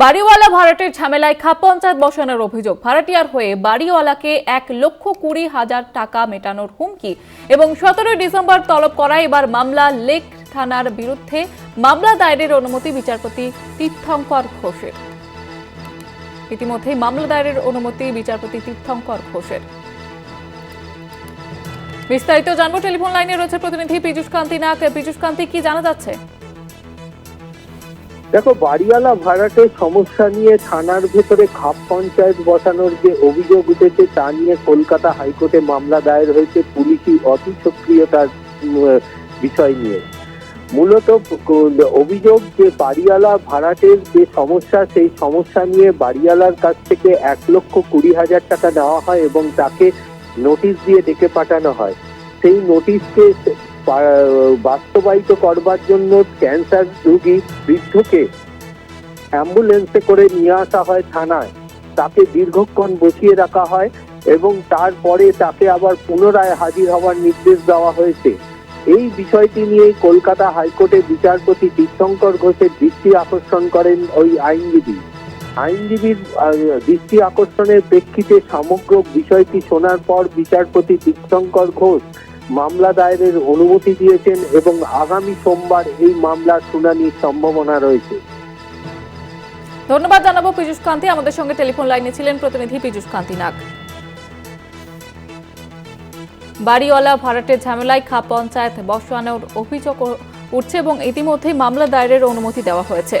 বাড়িওয়ালা ভাড়াটের ঝামেলায় খাপ পঞ্চায়েত বসানোর অভিযোগ। ভাড়াটিয়ার হয়ে বাড়িওয়ালাকে 1,20,000 টাকা মেটানোর হুমকি এবং 17 ডিসেম্বর তলব করায় এবার মামলা লেক থানার বিরুদ্ধে। মামলা দায়েরের অনুমতি বিচারপতি তীর্থঙ্কর ঘোষের। ইতিমধ্যেই মামলা দায়েরের অনুমতি বিচারপতি তীর্থঙ্কর ঘোষের। বিস্তারিত জানবো, টেলিফোন লাইনে রয়েছে প্রতিনিধি পীযূষ কান্তি নাগ। পীযূষ কান্তি, কি জানা যাচ্ছে? দেখো, বাড়িওয়ালা ভাড়াটের সমস্যা নিয়ে থানার ভেতরে খাপ পঞ্চায়েত বসানোর যে অভিযোগ উঠেছে তা নিয়ে কলকাতা হাইকোর্টে মামলা দায়ের হয়েছে পুলিশি অতি সক্রিয়তার বিষয় নিয়ে। মূলত অভিযোগ যে বাড়িওয়ালা ভাড়াটের যে সমস্যা, সেই সমস্যা নিয়ে বাড়িওয়ালার কাছ থেকে 1,20,000 টাকা নেওয়া হয় এবং তাকে নোটিশ দিয়ে ডেকে পাঠানো হয়। সেই নোটিশকে বাস্তবায়িত করবার জন্য ক্যান্সার রোগী বৃদ্ধকে অ্যাম্বুলেন্সে করে নিয়ে আসা হয় থানায়। তাকে দীর্ঘক্ষণ বসিয়ে রাখা হয় এবং তারপরে তাকে আবার পুনরায় হাজির হওয়ার নির্দেশ দেওয়া হয়েছে। এই বিষয়টি নিয়ে কলকাতা হাইকোর্টে বিচারপতি তীর্থঙ্কর ঘোষের দৃষ্টি আকর্ষণ করেন ওই আইনজীবীর দৃষ্টি আকর্ষণের প্রেক্ষিতে সমগ্র বিষয়টি শোনার পর বিচারপতি তীর্থঙ্কর ঘোষ মামলা দায়েরের অনুমতি দিয়েছেন এবং আগামী সোমবার এই মামলার শুনানির সম্ভাবনা রয়েছে। ধন্যবাদ জানাবো পীযূষ কান্তি। আমাদের সঙ্গে টেলিফোন লাইনে ছিলেন প্রতিনিধি পীযূষ কান্তি নাগ। বাড়িওয়ালা ভাড়াটের ঝামেলায় খাপ পঞ্চায়েত বসানোর অভিযোগ উঠছে এবং ইতিমধ্যেই মামলা দায়েরের অনুমতি দেওয়া হয়েছে।